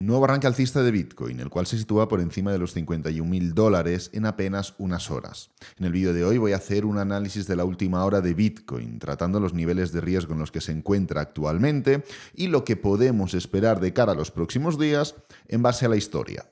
Nuevo arranque alcista de Bitcoin, el cual se sitúa por encima de los $51.000 en apenas unas horas. En el vídeo de hoy voy a hacer un análisis de la última hora de Bitcoin, tratando los niveles de riesgo en los que se encuentra actualmente y lo que podemos esperar de cara a los próximos días en base a la historia.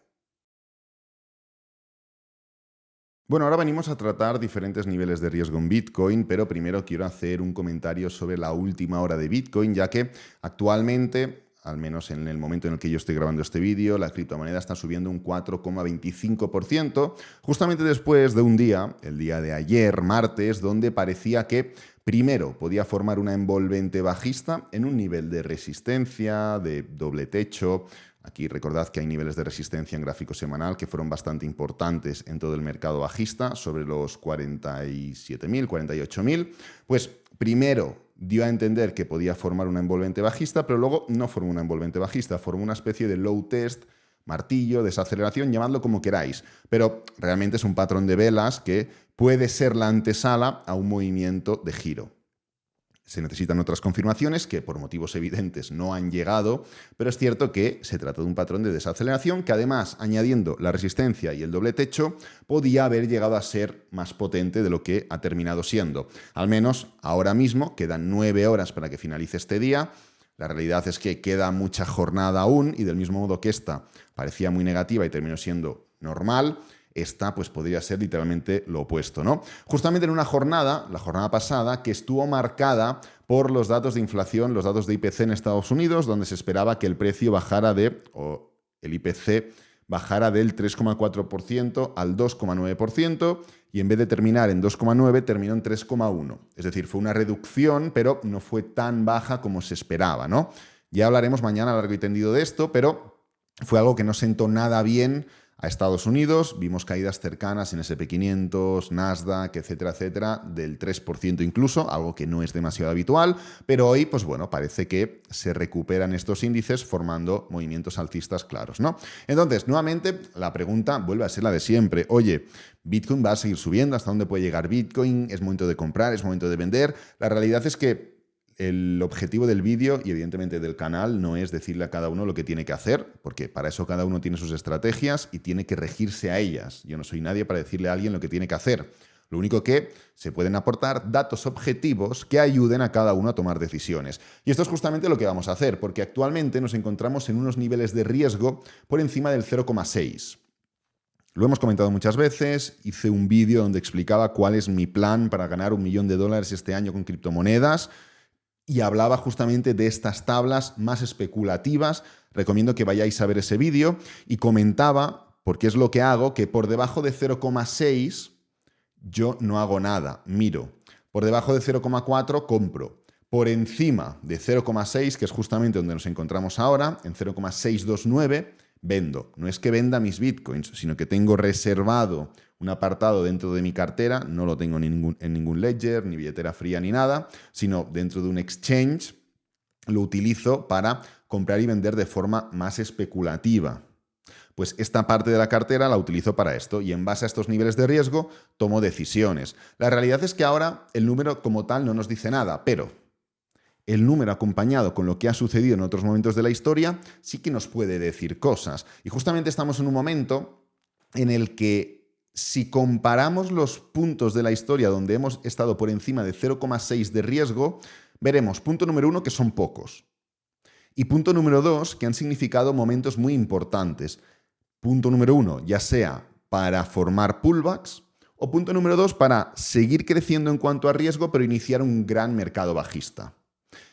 Bueno, ahora venimos a tratar diferentes niveles de riesgo en Bitcoin, pero primero quiero hacer un comentario sobre la última hora de Bitcoin, ya que actualmente, al menos en el momento en el que yo estoy grabando este vídeo, la criptomoneda está subiendo un 4,25%, justamente después de un día, el día de ayer, martes, donde parecía que primero podía formar una envolvente bajista en un nivel de resistencia, de doble techo. Aquí recordad que hay niveles de resistencia en gráfico semanal que fueron bastante importantes en todo el mercado bajista, sobre los 47.000, 48.000. Pues primero dio a entender que podía formar una envolvente bajista, pero luego no formó una envolvente bajista, formó una especie de low test, martillo, desaceleración, llamadlo como queráis. Pero realmente es un patrón de velas que puede ser la antesala a un movimiento de giro. Se necesitan otras confirmaciones que por motivos evidentes no han llegado, pero es cierto que se trata de un patrón de desaceleración que además, añadiendo la resistencia y el doble techo, podía haber llegado a ser más potente de lo que ha terminado siendo. Al menos ahora mismo, quedan 9 horas para que finalice este día. La realidad es que queda mucha jornada aún y del mismo modo que esta parecía muy negativa y terminó siendo normal, esta pues podría ser literalmente lo opuesto, ¿no? Justamente en una jornada, la jornada pasada, que estuvo marcada por los datos de inflación, los datos de IPC en Estados Unidos, donde se esperaba que el precio bajara el IPC bajara del 3,4% al 2,9%, y en vez de terminar en 2,9, terminó en 3,1. Es decir, fue una reducción, pero no fue tan baja como se esperaba, ¿no? Ya hablaremos mañana largo y tendido de esto, pero fue algo que no sentó nada bien a Estados Unidos. Vimos caídas cercanas en S&P 500, Nasdaq, etcétera, etcétera, del 3% incluso, algo que no es demasiado habitual, pero hoy, pues bueno, parece que se recuperan estos índices formando movimientos alcistas claros, ¿no? Entonces, nuevamente, la pregunta vuelve a ser la de siempre. Oye, ¿Bitcoin va a seguir subiendo? ¿Hasta dónde puede llegar Bitcoin? ¿Es momento de comprar? ¿Es momento de vender? La realidad es que el objetivo del vídeo y evidentemente del canal no es decirle a cada uno lo que tiene que hacer, porque para eso cada uno tiene sus estrategias y tiene que regirse a ellas. Yo no soy nadie para decirle a alguien lo que tiene que hacer. Lo único que se pueden aportar datos objetivos que ayuden a cada uno a tomar decisiones. Y esto es justamente lo que vamos a hacer, porque actualmente nos encontramos en unos niveles de riesgo por encima del 0,6. Lo hemos comentado muchas veces, hice un vídeo donde explicaba cuál es mi plan para ganar $1 millón este año con criptomonedas, y hablaba justamente de estas tablas más especulativas. Recomiendo que vayáis a ver ese vídeo y comentaba, porque es lo que hago, que por debajo de 0,6 yo no hago nada, miro. Por debajo de 0,4 compro. Por encima de 0,6, que es justamente donde nos encontramos ahora, en 0,629, vendo. No es que venda mis bitcoins, sino que tengo reservado un apartado dentro de mi cartera, no lo tengo en ningún ledger, ni billetera fría, ni nada, sino dentro de un exchange, lo utilizo para comprar y vender de forma más especulativa. Pues esta parte de la cartera la utilizo para esto y en base a estos niveles de riesgo tomo decisiones. La realidad es que ahora el número como tal no nos dice nada, pero el número acompañado con lo que ha sucedido en otros momentos de la historia sí que nos puede decir cosas. Y justamente estamos en un momento en el que si comparamos los puntos de la historia donde hemos estado por encima de 0,6 de riesgo, veremos, punto número 1, que son pocos. Y punto número 2, que han significado momentos muy importantes. Punto número 1, ya sea para formar pullbacks, o punto número 2, para seguir creciendo en cuanto a riesgo, pero iniciar un gran mercado bajista.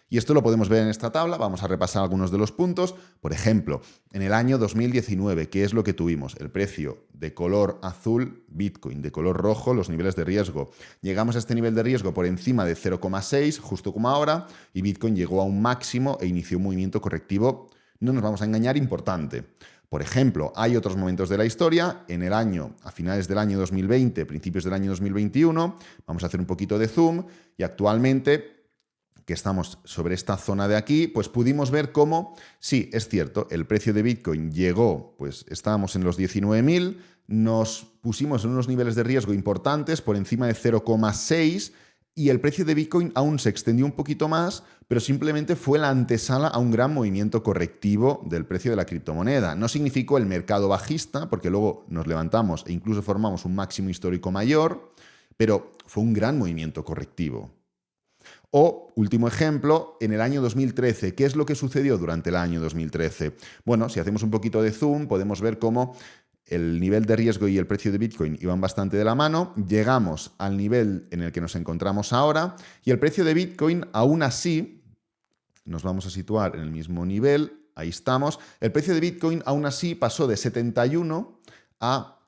Y esto lo podemos ver en esta tabla, vamos a repasar algunos de los puntos. Por ejemplo, en el año 2019, ¿qué es lo que tuvimos? El precio de color azul, Bitcoin, de color rojo, los niveles de riesgo. Llegamos a este nivel de riesgo por encima de 0,6, justo como ahora, y Bitcoin llegó a un máximo e inició un movimiento correctivo, no nos vamos a engañar, importante. Por ejemplo, hay otros momentos de la historia, a finales del año 2020, principios del año 2021, vamos a hacer un poquito de zoom, y actualmente, que estamos sobre esta zona de aquí, pues pudimos ver cómo, sí, es cierto, el precio de Bitcoin llegó, pues estábamos en los 19.000, nos pusimos en unos niveles de riesgo importantes por encima de 0,6, y el precio de Bitcoin aún se extendió un poquito más, pero simplemente fue la antesala a un gran movimiento correctivo del precio de la criptomoneda. No significó el mercado bajista, porque luego nos levantamos e incluso formamos un máximo histórico mayor, pero fue un gran movimiento correctivo. O, último ejemplo, en el año 2013. ¿Qué es lo que sucedió durante el año 2013? Bueno, si hacemos un poquito de zoom, podemos ver cómo el nivel de riesgo y el precio de Bitcoin iban bastante de la mano, llegamos al nivel en el que nos encontramos ahora y el precio de Bitcoin aún así, nos vamos a situar en el mismo nivel, ahí estamos, el precio de Bitcoin aún así pasó de 71 a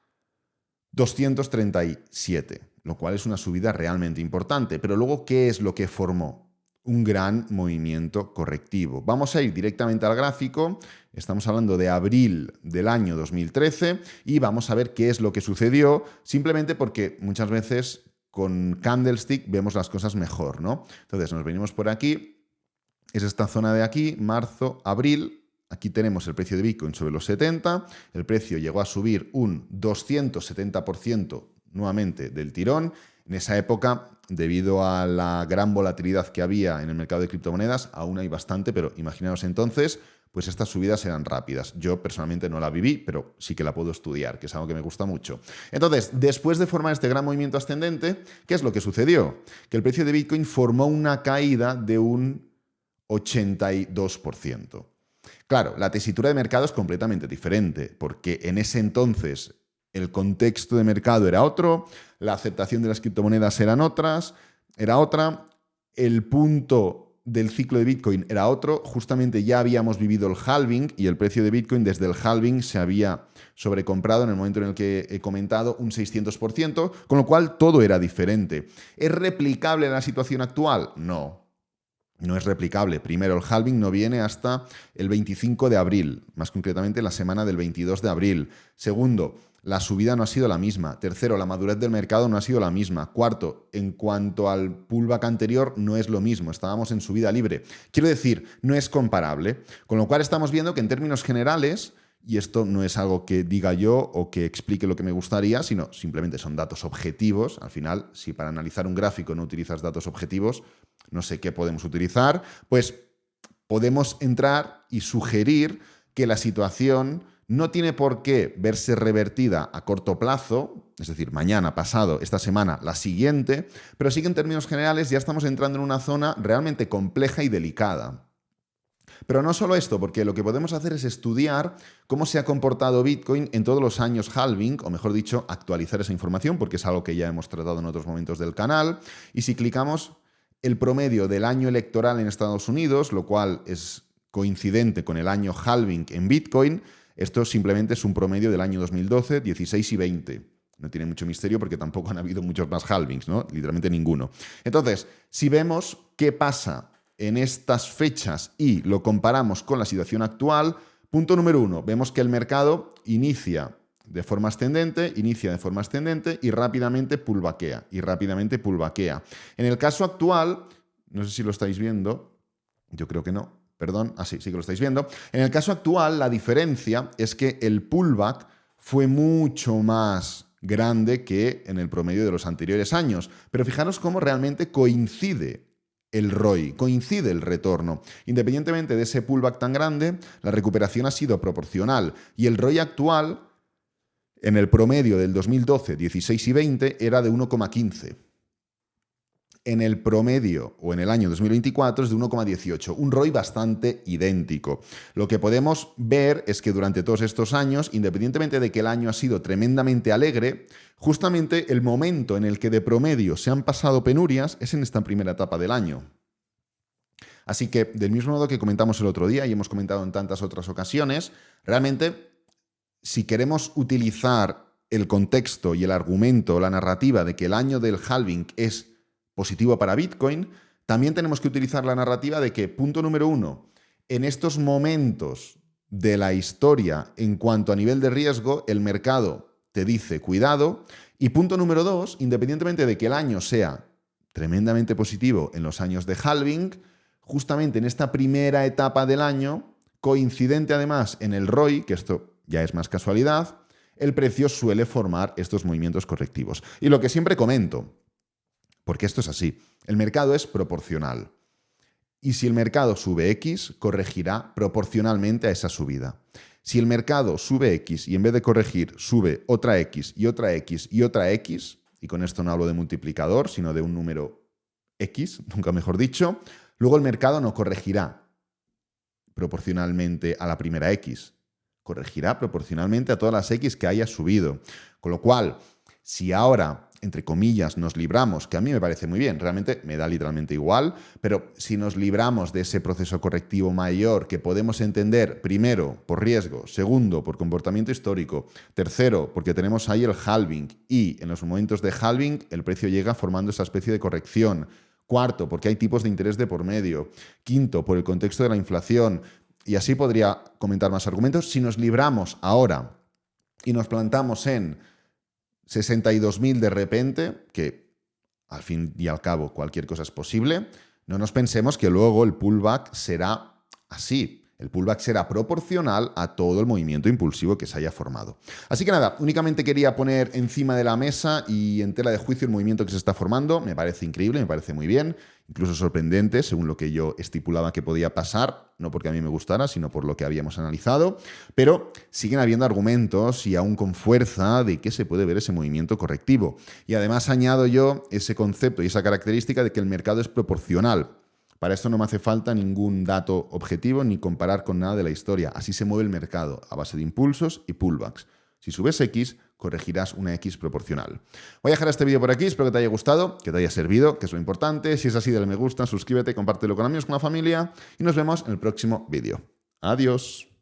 237, lo cual es una subida realmente importante. Pero luego, ¿qué es lo que formó? Un gran movimiento correctivo. Vamos a ir directamente al gráfico. Estamos hablando de abril del año 2013 y vamos a ver qué es lo que sucedió, simplemente porque muchas veces con Candlestick vemos las cosas mejor, ¿no? Entonces nos venimos por aquí, es esta zona de aquí, marzo, abril. Aquí tenemos el precio de Bitcoin sobre los 70, el precio llegó a subir un 270% nuevamente del tirón. En esa época, debido a la gran volatilidad que había en el mercado de criptomonedas, aún hay bastante, pero imaginaos entonces, pues estas subidas eran rápidas. Yo personalmente no la viví, pero sí que la puedo estudiar, que es algo que me gusta mucho. Entonces, después de formar este gran movimiento ascendente, ¿qué es lo que sucedió? Que el precio de Bitcoin formó una caída de un 82%. Claro, la tesitura de mercado es completamente diferente, porque en ese entonces el contexto de mercado era otro, la aceptación de las criptomonedas era otra, el punto del ciclo de Bitcoin era otro, justamente ya habíamos vivido el halving y el precio de Bitcoin desde el halving se había sobrecomprado en el momento en el que he comentado un 600%, con lo cual todo era diferente. ¿Es replicable la situación actual? No. No es replicable. Primero, el halving no viene hasta el 25 de abril, más concretamente la semana del 22 de abril. Segundo, la subida no ha sido la misma. Tercero, la madurez del mercado no ha sido la misma. Cuarto, en cuanto al pullback anterior, no es lo mismo. Estábamos en subida libre. Quiero decir, no es comparable. Con lo cual estamos viendo que en términos generales, y esto no es algo que diga yo o que explique lo que me gustaría, sino simplemente son datos objetivos. Al final, si para analizar un gráfico no utilizas datos objetivos, no sé qué podemos utilizar, pues podemos entrar y sugerir que la situación no tiene por qué verse revertida a corto plazo, es decir, mañana, pasado, esta semana, la siguiente, pero sí que en términos generales ya estamos entrando en una zona realmente compleja y delicada. Pero no solo esto, porque lo que podemos hacer es estudiar cómo se ha comportado Bitcoin en todos los años halving, o mejor dicho, actualizar esa información, porque es algo que ya hemos tratado en otros momentos del canal. Y si clicamos el promedio del año electoral en Estados Unidos, lo cual es coincidente con el año halving en Bitcoin, esto simplemente es un promedio del año 2012, 16 y 20. No tiene mucho misterio porque tampoco han habido muchos más halvings, ¿no? Literalmente ninguno. Entonces, si vemos qué pasa en estas fechas y lo comparamos con la situación actual, punto número 1, vemos que el mercado inicia de forma ascendente y rápidamente pullbackea, En el caso actual, no sé si lo estáis viendo, yo creo que no, perdón, sí que lo estáis viendo. En el caso actual, la diferencia es que el pullback fue mucho más grande que en el promedio de los anteriores años, pero fijaros cómo realmente coincide el ROI, coincide el retorno. Independientemente de ese pullback tan grande, la recuperación ha sido proporcional y el ROI actual en el promedio del 2012, 16 y 20 era de 1,15. En el promedio o en el año 2024 es de 1,18, un ROI bastante idéntico. Lo que podemos ver es que durante todos estos años, independientemente de que el año ha sido tremendamente alegre, justamente el momento en el que de promedio se han pasado penurias es en esta primera etapa del año. Así que, del mismo modo que comentamos el otro día y hemos comentado en tantas otras ocasiones, realmente, si queremos utilizar el contexto y el argumento, la narrativa de que el año del halving es positivo para Bitcoin, también tenemos que utilizar la narrativa de que, punto número 1, en estos momentos de la historia en cuanto a nivel de riesgo, el mercado te dice cuidado, y punto número 2, independientemente de que el año sea tremendamente positivo en los años de halving, justamente en esta primera etapa del año, coincidente además en el ROI, que esto ya es más casualidad, el precio suele formar estos movimientos correctivos. Y lo que siempre comento, Porque esto es así. El mercado es proporcional. Y si el mercado sube X, corregirá proporcionalmente a esa subida. Si el mercado sube X y en vez de corregir sube otra X y otra X y otra X, y con esto no hablo de multiplicador, sino de un número X, nunca mejor dicho, luego el mercado no corregirá proporcionalmente a la primera X, corregirá proporcionalmente a todas las X que haya subido. Con lo cual, si ahora, entre comillas, nos libramos, que a mí me parece muy bien, realmente me da literalmente igual, pero si nos libramos de ese proceso correctivo mayor que podemos entender, primero, por riesgo, segundo, por comportamiento histórico, tercero, porque tenemos ahí el halving y en los momentos de halving el precio llega formando esa especie de corrección. Cuarto, porque hay tipos de interés de por medio. Quinto, por el contexto de la inflación. Y así podría comentar más argumentos. Si nos libramos ahora y nos plantamos en 62.000 de repente, que al fin y al cabo cualquier cosa es posible, no nos pensemos que luego el pullback será así. El pullback será proporcional a todo el movimiento impulsivo que se haya formado. Así que nada, únicamente quería poner encima de la mesa y en tela de juicio el movimiento que se está formando. Me parece increíble, me parece muy bien, incluso sorprendente según lo que yo estipulaba que podía pasar, no porque a mí me gustara, sino por lo que habíamos analizado. Pero siguen habiendo argumentos y aún con fuerza de que se puede ver ese movimiento correctivo. Y además añado yo ese concepto y esa característica de que el mercado es proporcional. Para esto no me hace falta ningún dato objetivo ni comparar con nada de la historia. Así se mueve el mercado, a base de impulsos y pullbacks. Si subes X, corregirás una X proporcional. Voy a dejar este vídeo por aquí, espero que te haya gustado, que te haya servido, que es lo importante. Si es así, dale me gusta, suscríbete, compártelo con amigos, con la familia y nos vemos en el próximo vídeo. Adiós.